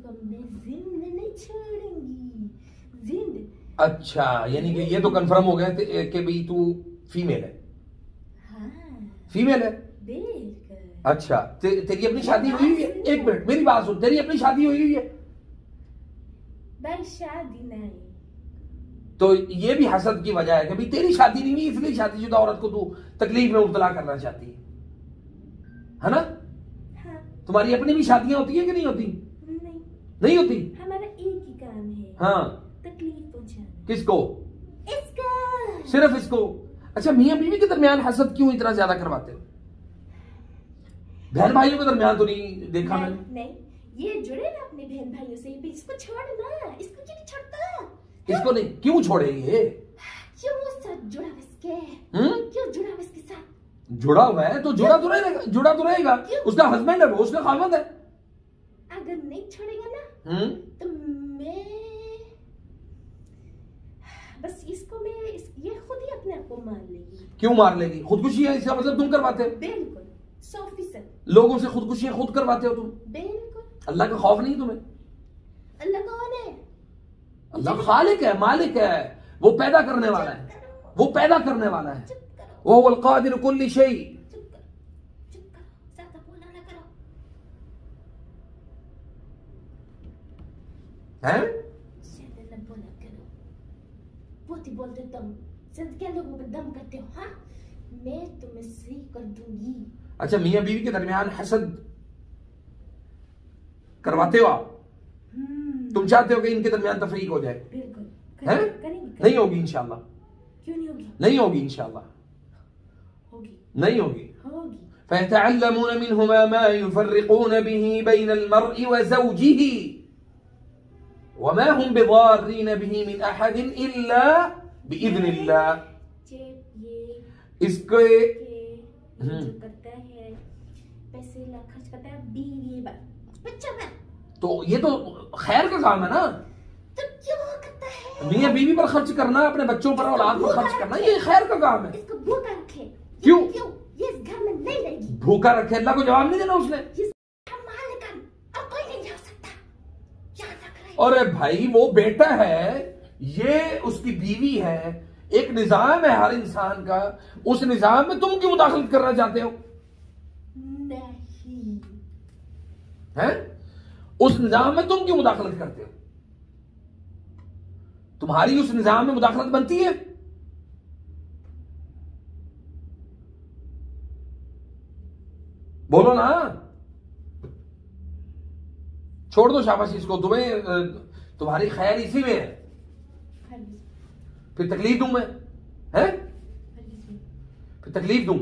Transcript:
को मैं जिंद नहीं छोड़ूंगी, जिंद। अच्छा, यानी कि ये तो कंफर्म हो गया कि भाई तू फीमेल है। हाँ फीमेल है, बिल्कुल। अच्छा। तेरी अपनी शादी हुई हुई है? एक मिनट मेरी बात सुन, तेरी अपनी शादी हुई हुई है? भाई शादी नहीं। तो ये भी हसद की वजह है कि भाई तेरी शादी नहीं हुई, इसलिए शादीशुदा औरत को तू तकलीफ में मुब्तला करना चाहती है ना? हाँ। तुम्हारी अपनी भी शादियां होती है कि नहीं होती? नहीं, नहीं होती। हमारा एक ही काम है, हाँ, तकलीफ पहुंचाना। किसको? इसका। सिर्फ इसको? अच्छा, मियां बीवी के दरमियान हसद क्यों इतना ज्यादा करवाते हो? बहन भाइयों के दरमियान तो नहीं देखा मैंने। नहीं, ये जुड़े ना अपने बहन भाइयों से, इसको छोड़ ना, इसको क्यों नहीं छोड़ता? इसको नहीं क्यों छोड़ेगी ये? क्यों उससे जुड़ा इसके? क्यों जुड़ा इसके साथ? जुड़ा हुआ है तो जुड़ा तो रहेगा, जुड़ा तो रहेगा। उसका हस्बैंड है वो, उसका खामद है। अगर नहीं छोड़ेगा ना तो मैं बस इसको ये खुद ही अपने आप को मार लेगी। क्यों मार लेगी? खुदकुशी है इसका मतलब तुम करवाते हो? बिल्कुल 100%। लोगों से खुदकुशियां खुद करवाते हो तुम? बिल्कुल। अल्लाह का खौफ नहीं तुम्हें? अल्लाह कौन है? अल्लाह खालिक है, मालिक है, वो पैदा करने वाला है, वो पैदा करने वाला है। वो हुवल कादिर कुल्ली शै। चुप करो, ज्यादा बोलना ना करो। हैं? ज्यादा ना बोला करो, बहुत ही बोलते तुम। क्या लोगों पे दम करते हो? हाँ, मैं तुम्हें सही कर दूंगी। अच्छा, मियां बीवी के दरमियान हसद करवाते हो आप? तुम चाहते हो कि इनके दरमियान तफरीक हो जाए? बिल्कुल। हैं? करेंगे। नहीं होगी इंशाल्लाह। क्यों नहीं होगी? नहीं होगी इंशाल्लाह। होगी। नहीं होगी। होगी। फयतअल्लमून मिनहुमा मा युफर्रिकून बिही बैनल मर्इ व ज़ौजिही वमा हुम बिदार्रीन बिही मिन अहदिन इल्ला बिइज़्निल्लाह। इसके जो करता है, पैसे खर्च करता है, बीवी बच्चा में, तो ये तो खैर का काम है ना। तो क्यों करता है? मियां बीवी पर खर्च करना, अपने बच्चों पर, औलाद पर खर्च करना, ये खैर का काम है। इसको भूखा रखे। क्यों? ये इस घर में नहीं रहेगी। भूखा रखे? अल्लाह को जवाब नहीं देना उसने? और कोई नहीं जा सकता। याद रख रहे। अरे भाई, वो बेटा है, ये उसकी बीवी है, एक निजाम है हर इंसान का, उस निजाम में तुम क्यों मुदाखलत करना चाहते हो? नहीं हैं? उस निजाम में तुम क्यों मुदाखलत करते हो? तुम्हारी उस निजाम में मुदाखलत बनती है? बोलो ना। छोड़ दो शाबाशी इसको, तुम्हारी खैर इसी में है। फिर तकलीफ दूं मैं? हैं? फिर तकलीफ दूं?